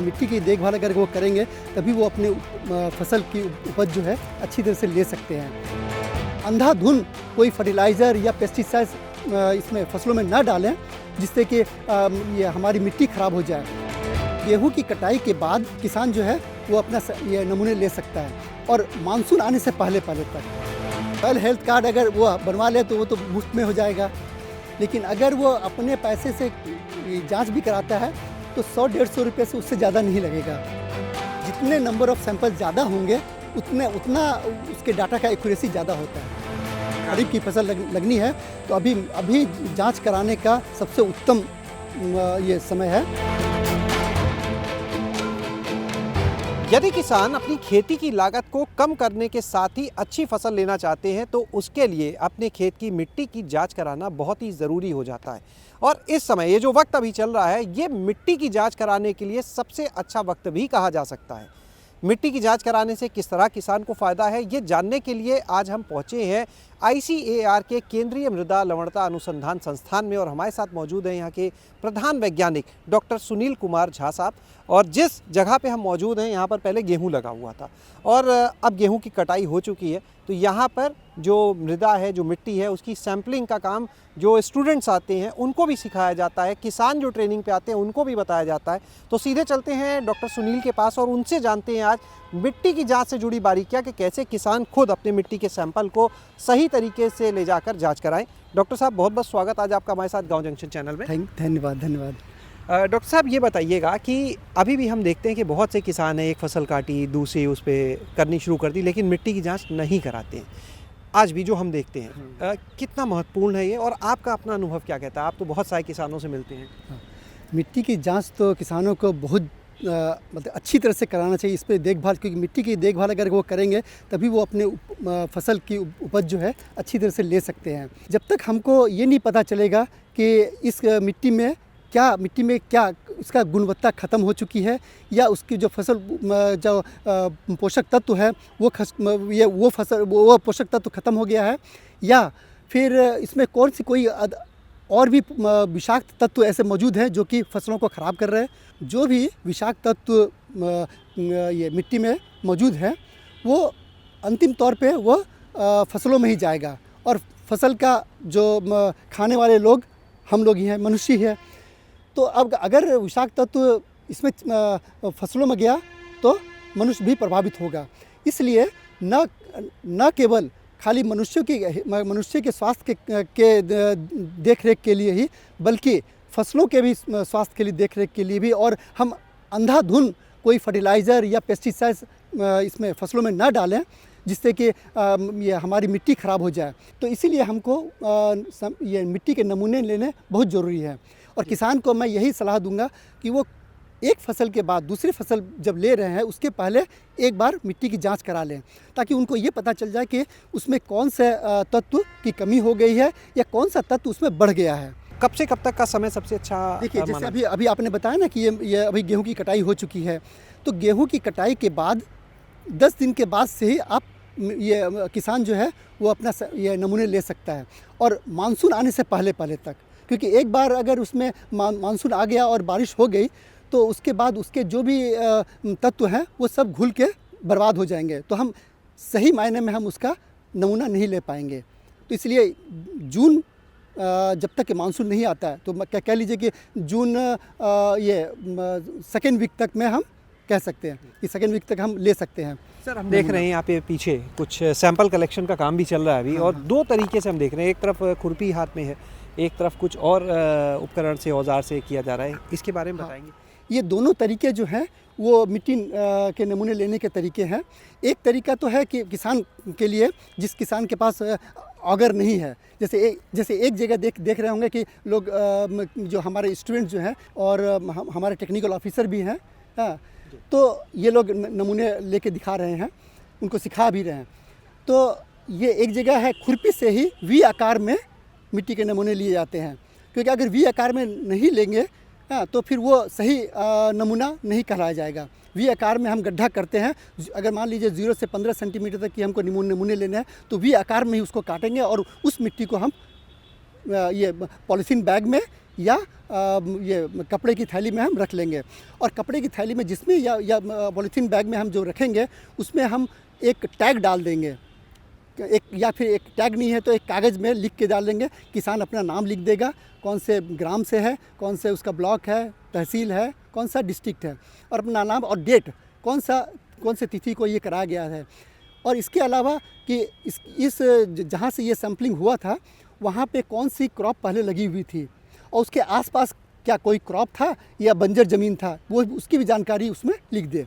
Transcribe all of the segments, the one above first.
मिट्टी की देखभाल अगर वो करेंगे तभी वो अपने फसल की उपज जो है अच्छी तरह से ले सकते हैं। अंधाधुंध कोई फर्टिलाइज़र या पेस्टिसाइड्स इसमें फसलों में ना डालें जिससे कि ये हमारी मिट्टी ख़राब हो जाए। गेहूं की कटाई के बाद किसान जो है वो अपना ये नमूने ले सकता है और मानसून आने से पहले तक सॉइल हेल्थ कार्ड अगर वो बनवा ले तो वो तो मुफ्त में हो जाएगा, लेकिन अगर वो अपने पैसे से जांच भी कराता है तो 100-150 रुपये से उससे ज़्यादा नहीं लगेगा। जितने नंबर ऑफ़ सैंपल ज़्यादा होंगे उतना उसके डाटा का एक्यूरेसी ज़्यादा होता है। खरीफ की फसल लगनी है तो अभी जांच कराने का सबसे उत्तम ये समय है। यदि किसान अपनी खेती की लागत को कम करने के साथ ही अच्छी फसल लेना चाहते हैं तो उसके लिए अपने खेत की मिट्टी की जांच कराना बहुत ही ज़रूरी हो जाता है। और इस समय ये जो वक्त अभी चल रहा है ये मिट्टी की जांच कराने के लिए सबसे अच्छा वक्त भी कहा जा सकता है। मिट्टी की जांच कराने से किस तरह किसान को फ़ायदा है ये जानने के लिए आज हम पहुँचे हैं ICAR के केंद्रीय मृदा लवणता अनुसंधान संस्थान में और हमारे साथ मौजूद हैं यहाँ के प्रधान वैज्ञानिक डॉक्टर सुनील कुमार झा साहब। और जिस जगह पे हम मौजूद हैं यहाँ पर पहले गेहूं लगा हुआ था और अब गेहूं की कटाई हो चुकी है, तो यहाँ पर जो मृदा है, जो मिट्टी है, उसकी सैम्पलिंग का काम जो स्टूडेंट्स आते हैं उनको भी सिखाया जाता है, किसान जो ट्रेनिंग पे आते हैं उनको भी बताया जाता है। तो सीधे चलते हैं डॉक्टर सुनील के पास और उनसे जानते हैं आज मिट्टी की जांच से जुड़ी बारीकियां कि कैसे किसान खुद अपने मिट्टी के सैंपल को सही तरीके से ले जाकर जाँच कराएँ। डॉक्टर साहब बहुत बहुत स्वागत आज आपका हमारे साथ गाँव जंक्शन चैनल में। धन्यवाद। डॉक्टर साहब ये बताइएगा कि अभी भी हम देखते हैं कि बहुत से किसान हैं, एक फसल काटी दूसरी उस पर करनी शुरू कर दी लेकिन मिट्टी की जांच नहीं कराते हैं। आज भी जो हम देखते हैं कितना महत्वपूर्ण है ये और आपका अपना अनुभव क्या कहता है? आप तो बहुत सारे किसानों से मिलते हैं। मिट्टी की जांच तो किसानों को बहुत मतलब अच्छी तरह से कराना चाहिए, इस पर देखभाल, क्योंकि मिट्टी की देखभाल अगर वो करेंगे तभी वो अपने फसल की उपज जो है अच्छी तरह से ले सकते हैं। जब तक हमको ये नहीं पता चलेगा कि इस मिट्टी में क्या उसका गुणवत्ता ख़त्म हो चुकी है या उसकी जो फसल जो पोषक तत्व है वो पोषक तत्व ख़त्म हो गया है या फिर इसमें कौन सी कोई और भी विषाक्त तत्व ऐसे मौजूद हैं जो कि फसलों को ख़राब कर रहे हैं। जो भी विषाक्त तत्व ये मिट्टी में मौजूद है वो अंतिम तौर पे वो फसलों में ही जाएगा और फसल का जो खाने वाले लोग हम लोग ही हैं, मनुष्य ही है। तो अब अगर विषाक्त तत्व इसमें फसलों में गया तो मनुष्य भी प्रभावित होगा। इसलिए न केवल खाली मनुष्य के स्वास्थ्य के देख रेख के लिए ही बल्कि फसलों के भी स्वास्थ्य के लिए देख रेख के लिए भी, और हम अंधाधुंध कोई फर्टिलाइज़र या पेस्टिसाइड्स इसमें फसलों में ना डालें जिससे कि ये हमारी मिट्टी ख़राब हो जाए। तो इसीलिए हमको ये मिट्टी के नमूने लेने बहुत ज़रूरी है और किसान को मैं यही सलाह दूंगा कि वो एक फसल के बाद दूसरी फसल जब ले रहे हैं उसके पहले एक बार मिट्टी की जांच करा लें ताकि उनको ये पता चल जाए कि उसमें कौन से तत्व की कमी हो गई है या कौन सा तत्व उसमें बढ़ गया है। कब से कब तक का समय सबसे अच्छा? देखिए जैसे अभी आपने बताया ना कि ये अभी गेहूं की कटाई हो चुकी है, तो गेहूं की कटाई के बाद 10 दिन के बाद से ही आप ये किसान जो है वो अपना ये नमूने ले सकता है और मानसून आने से पहले तक, क्योंकि एक बार अगर उसमें मानसून आ गया और बारिश हो गई तो उसके बाद उसके जो भी तत्व हैं वो सब घुल के बर्बाद हो जाएंगे, तो हम सही मायने में हम उसका नमूना नहीं ले पाएंगे। तो इसलिए जून जब तक मानसून नहीं आता है तो कह लीजिए कि जून ये सेकेंड वीक तक में हम कह सकते हैं कि सेकेंड वीक तक हम ले सकते हैं। सर हम देख रहे हैं यहाँ पे पीछे कुछ सैंपल कलेक्शन का काम भी चल रहा है अभी और दो तरीके से हम देख रहे हैं, एक तरफ खुरपी हाथ में है, एक तरफ कुछ और उपकरण से औजार से किया जा रहा है, इसके बारे में बताएंगे? ये दोनों तरीके जो हैं वो मिट्टी के नमूने लेने के तरीके हैं। एक तरीका तो है कि किसान के लिए, जिस किसान के पास ऑगर नहीं है, जैसे एक जगह देख रहे होंगे कि लोग जो हमारे स्टूडेंट जो हैं और हमारे टेक्निकल ऑफिसर भी हैं, तो ये लोग नमूने लेके दिखा रहे हैं, उनको सिखा भी रहे हैं। तो ये एक जगह है, खुरपी से ही वी आकार में मिट्टी के नमूने लिए जाते हैं, क्योंकि अगर वी आकार में नहीं लेंगे तो फिर वो सही नमूना नहीं कहलाया जाएगा। वी आकार में हम गड्ढा करते हैं, अगर मान लीजिए 0 से 15 सेंटीमीटर तक की हमको नमूने लेने हैं तो वी आकार में ही उसको काटेंगे और उस मिट्टी को हम ये पॉलीथीन बैग में या ये कपड़े की थैली में हम रख लेंगे। और कपड़े की थैली में जिसमें या पॉलीथीन बैग में हम जो रखेंगे उसमें हम एक टैग डाल देंगे, एक या फिर एक टैग नहीं है तो एक कागज़ में लिख के डाल देंगे। किसान अपना नाम लिख देगा, कौन से ग्राम से है, कौन से उसका ब्लॉक है, तहसील है, कौन सा डिस्ट्रिक्ट है, और अपना नाम और डेट, कौन से तिथि को ये कराया गया है। और इसके अलावा कि इस जहाँ से ये सैम्पलिंग हुआ था वहाँ पे कौन सी क्रॉप पहले लगी हुई थी और उसके आसपास क्या कोई क्रॉप था या बंजर ज़मीन था, वो उसकी भी जानकारी उसमें लिख दे।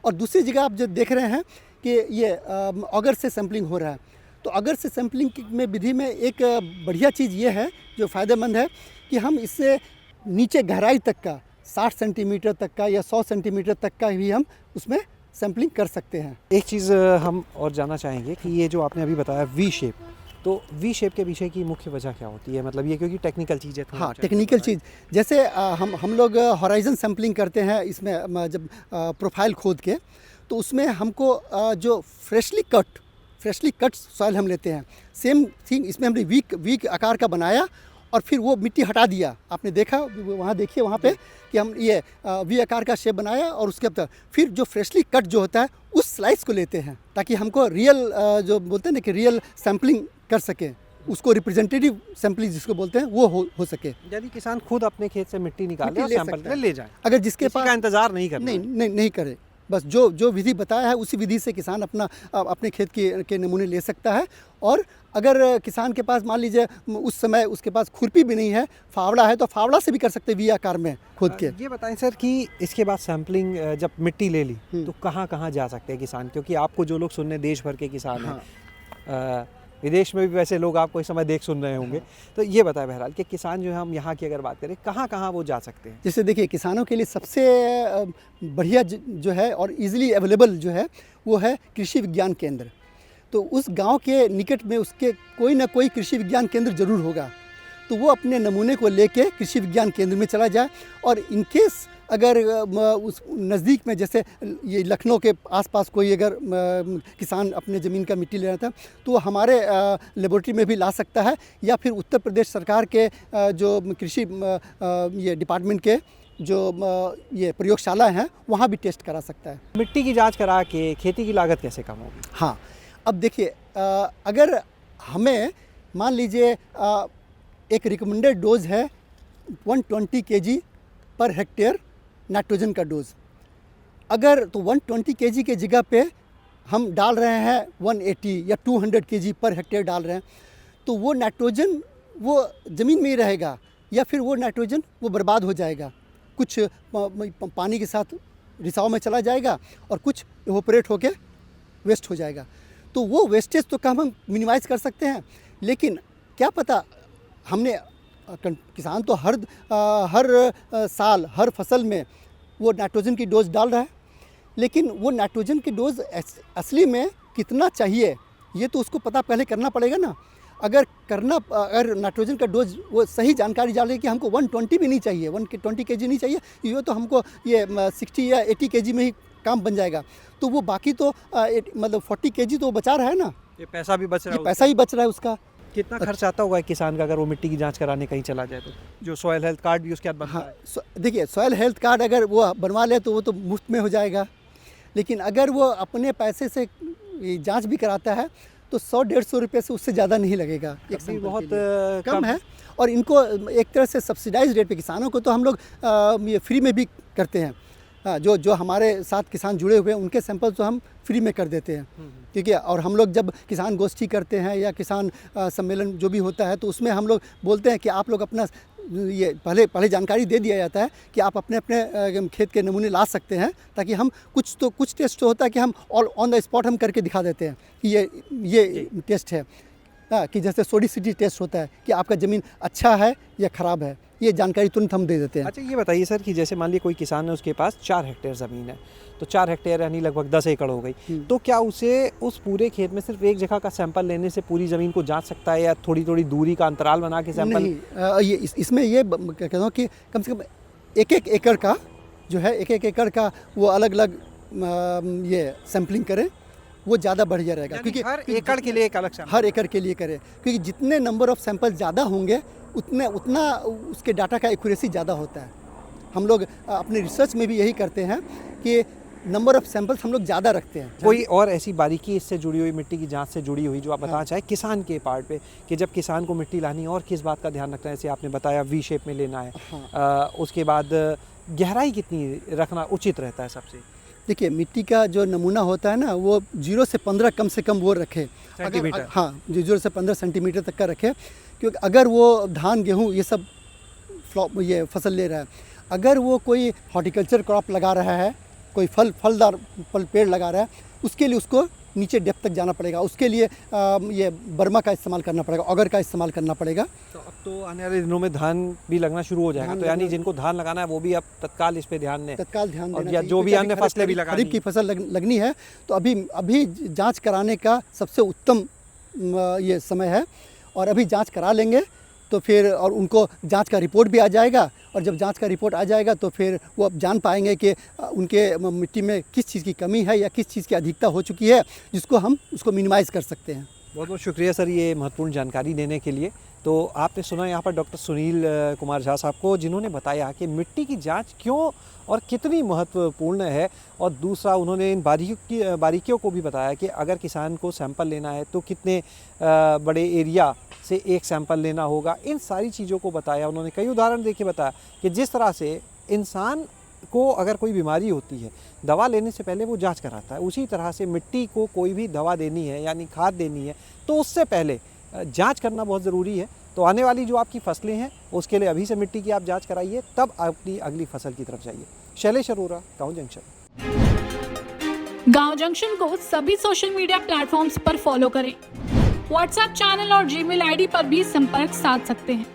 और दूसरी जगह आप जो देख रहे हैं कि ये अगर से सैम्पलिंग हो रहा है, तो अगर से सैम्पलिंग में विधि में एक बढ़िया चीज़ ये है जो फ़ायदेमंद है कि हम इससे नीचे गहराई तक का 60 सेंटीमीटर तक का या 100 सेंटीमीटर तक का भी हम उसमें सैम्पलिंग कर सकते हैं। एक चीज़ हम और जानना चाहेंगे कि ये जो आपने अभी बताया वी शेप, तो वी शेप के पीछे की मुख्य वजह क्या होती है? मतलब ये क्योंकि टेक्निकल चीज़ है। हाँ, टेक्निकल चीज़ जैसे हम लोग हॉराइजन सैम्पलिंग करते हैं इसमें जब प्रोफाइल खोद के, तो उसमें हमको जो फ्रेशली कट सॉइल हम लेते हैं, सेम थिंग इसमें हमने वीक आकार का बनाया और फिर वो मिट्टी हटा दिया। आपने देखा वहाँ, देखिए वहाँ पे कि हम ये वी आकार का शेप बनाया और उसके बाद फिर जो फ्रेशली कट जो होता है उस स्लाइस को लेते हैं ताकि हमको रियल जो बोलते हैं ना कि रियल सैम्पलिंग कर सके, उसको रिप्रेजेंटेटिव सैम्पलिंग जिसको बोलते हैं वो हो सके। यदि किसान खुद अपने खेत से मिट्टी निकाले और ले सैंपल सकता है। ले जाए, अगर जिसके किसी पास का इंतजार नहीं करना। नहीं करे, बस जो विधि बताया है उसी विधि से किसान अपने खेत के नमूने ले सकता है। और अगर किसान के पास मान लीजिए उस समय उसके पास खुरपी भी नहीं है, फावड़ा है, तो फावड़ा से भी कर सकते हैं वी आकार में खोद के। ये बताएं सर कि इसके बाद सैंपलिंग जब मिट्टी ले ली तो कहाँ कहाँ जा सकते हैं किसान? क्योंकि आपको जो लोग सुनने देश भर के किसान हैं, विदेश में भी वैसे लोग आपको इस समय देख सुन रहे होंगे, तो ये बताएं बहरहाल कि किसान जो है, हम यहाँ की अगर बात करें, कहाँ कहाँ वो जा सकते हैं? जैसे देखिए, किसानों के लिए सबसे बढ़िया जो है और इजीली अवेलेबल जो है वो है कृषि विज्ञान केंद्र। तो उस गांव के निकट में उसके कोई ना कोई कृषि विज्ञान केंद्र ज़रूर होगा, तो वो अपने नमूने को लेके कृषि विज्ञान केंद्र में चला जाए। और इनकेस अगर उस नज़दीक में जैसे ये लखनऊ के आसपास कोई अगर किसान अपने ज़मीन का मिट्टी ले रहा था तो वो हमारे लेबोरेटरी में भी ला सकता है, या फिर उत्तर प्रदेश सरकार के जो कृषि ये डिपार्टमेंट के जो ये प्रयोगशाला हैं वहाँ भी टेस्ट करा सकता है। मिट्टी की जांच करा के खेती की लागत कैसे कम होगी? हाँ, अब देखिए, अगर हमें मान लीजिए एक रिकमेंडेड डोज है 120 kg पर हेक्टेयर नाइट्रोजन का डोज, अगर तो 120 kg के जगह पे हम डाल रहे हैं 180 या 200 kg पर हेक्टेयर डाल रहे हैं, तो वो नाइट्रोजन वो ज़मीन में ही रहेगा या फिर वो नाइट्रोजन वो बर्बाद हो जाएगा, कुछ पानी के साथ रिसाव में चला जाएगा और कुछ इवोपरेट होके वेस्ट हो जाएगा। तो वो वेस्टेज तो कम हम मिनिमाइज़ कर सकते हैं, लेकिन क्या पता हमने किसान तो हर साल हर फसल में वो नाइट्रोजन की डोज डाल रहा है, लेकिन वो नाइट्रोजन की डोज असली में कितना चाहिए ये तो उसको पता पहले करना पड़ेगा ना। अगर नाइट्रोजन का डोज वो सही जानकारी डालेगी कि हमको 120 भी नहीं चाहिए, 120 kg नहीं चाहिए, ये तो हमको ये 60 या 80 kg में ही काम बन जाएगा, तो वो बाकी तो मतलब 40 kg तो बचा रहा है ना, ये पैसा भी बच रहा है, पैसा ही बच रहा है उसका। कितना खर्च आता होगा किसान का अगर वो मिट्टी की जांच कराने कहीं चला जाए तो? जो सॉयल हेल्थ कार्ड भी उसके बाद बनता है। देखिए, सॉयल हेल्थ कार्ड अगर वो बनवा ले तो वो तो मुफ्त में हो जाएगा, लेकिन अगर वो अपने पैसे से जांच भी कराता है तो 100-150 रुपये से उससे ज़्यादा नहीं लगेगा। एक भी बहुत कम है। और इनको एक तरह से सब्सिडाइज रेट पे किसानों को तो हम लोग ये फ्री में भी करते हैं। जो हमारे साथ किसान जुड़े हुए हैं उनके सैंपल तो हम फ्री में कर देते हैं, ठीक है। और हम लोग जब किसान गोष्ठी करते हैं या किसान सम्मेलन जो भी होता है तो उसमें हम लोग बोलते हैं कि आप लोग अपना ये पहले जानकारी दे दिया जाता है कि आप अपने खेत के नमूने ला सकते हैं, ताकि हम कुछ टेस्ट तो होता है कि हम ऑन द स्पॉट हम करके दिखा देते हैं कि ये टेस्ट है, कि जैसे सोडिसिटी टेस्ट होता है कि आपका ज़मीन अच्छा है या ख़राब है, ये जानकारी तुरंत हम दे देते हैं। अच्छा, ये बताइए सर कि जैसे मान लीजिए कोई किसान है, उसके पास 4 हेक्टेयर ज़मीन है, तो 4 हेक्टेयर यानी लगभग 10 एकड़ हो गई, तो क्या उसे उस पूरे खेत में सिर्फ एक जगह का सैंपल लेने से पूरी ज़मीन को जांच सकता है, या थोड़ी थोड़ी दूरी का अंतराल बना के सैंपल? नहीं, इसमें ये कहता हूँ कि कम से कम एक एकड़ का जो है, एक एकड़ का वो अलग अलग ये सैम्पलिंग करें, वो ज़्यादा बढ़िया रहेगा, क्योंकि हर एकड़ के लिए एक अलग सैंपल। हर एकड़ के लिए करें, क्योंकि जितने नंबर ऑफ सैंपल ज़्यादा होंगे उतना उसके डाटा का एक्यूरेसी ज़्यादा होता है। हम लोग अपने रिसर्च में भी यही करते हैं कि नंबर ऑफ सैंपल्स हम लोग ज़्यादा रखते हैं। कोई और ऐसी बारीकी इससे जुड़ी हुई, मिट्टी की जांच से जुड़ी हुई, जो आप बताना चाहें किसान के पार्ट पे, कि जब किसान को मिट्टी लानी है और किस बात का ध्यान रखना है? जैसे आपने बताया वी शेप में लेना है, उसके बाद गहराई कितनी रखना उचित रहता है सबसे? देखिए, मिट्टी का जो नमूना होता है ना, वो 0 से 15 कम से कम वो रखे, सेंटीमीटर। हाँ, 0 से 15 सेंटीमीटर तक का रखे, क्योंकि अगर वो धान गेहूँ ये सब ये फसल ले रहा है, अगर वो कोई हॉर्टिकल्चर क्रॉप लगा रहा है, कोई फलदार पेड़ लगा रहा है, उसके लिए उसको नीचे डेप्थ तक जाना पड़ेगा, उसके लिए ये बर्मा का इस्तेमाल करना पड़ेगा, ऑगर का इस्तेमाल करना पड़ेगा। तो अब तो आने वाले दिनों में धान भी लगना शुरू हो जाएगा, तो यानी जिनको धान लगाना है वो भी अब तत्काल इस पे ध्यान दें, तत्काल ध्यान देना या चाहिए, जो भी क्योंकि अन्य अभी फसलें भी लगानी खरीफ की फसल लगनी है, तो अभी जांच कराने का सबसे उत्तम ये समय है, और अभी जांच करा लेंगे तो फिर, और उनको जांच का रिपोर्ट भी आ जाएगा, और जब जांच का रिपोर्ट आ जाएगा तो फिर वो अब जान पाएंगे कि उनके मिट्टी में किस चीज़ की कमी है या किस चीज़ की अधिकता हो चुकी है, जिसको हम उसको मिनिमाइज़ कर सकते हैं। बहुत बहुत शुक्रिया सर ये महत्वपूर्ण जानकारी देने के लिए। तो आपने सुना यहाँ पर डॉक्टर सुनील कुमार झा साहब को, जिन्होंने बताया कि मिट्टी की जांच क्यों और कितनी महत्वपूर्ण है, और दूसरा उन्होंने इन बारीकियों को भी बताया कि अगर किसान को सैंपल लेना है तो कितने बड़े एरिया से एक सैंपल लेना होगा। इन सारी चीज़ों को बताया उन्होंने, कई उदाहरण देके बताया कि जिस तरह से इंसान को अगर कोई बीमारी होती है, दवा लेने से पहले वो जांच कराता है, उसी तरह से मिट्टी को कोई भी दवा देनी है यानी खाद देनी है तो उससे पहले जांच करना बहुत ज़रूरी है। तो आने वाली जो आपकी फसलें हैं उसके लिए अभी से मिट्टी की आप जांच कराइए, तब अपनी अगली फसल की तरफ जाइए। शैलेश अरोरा, गाँव जंक्शन। गाँव जंक्शन को सभी सोशल मीडिया प्लेटफॉर्म्स पर फॉलो करें। व्हाट्सएप चैनल और जीमेल आईडी पर भी संपर्क साध सकते हैं।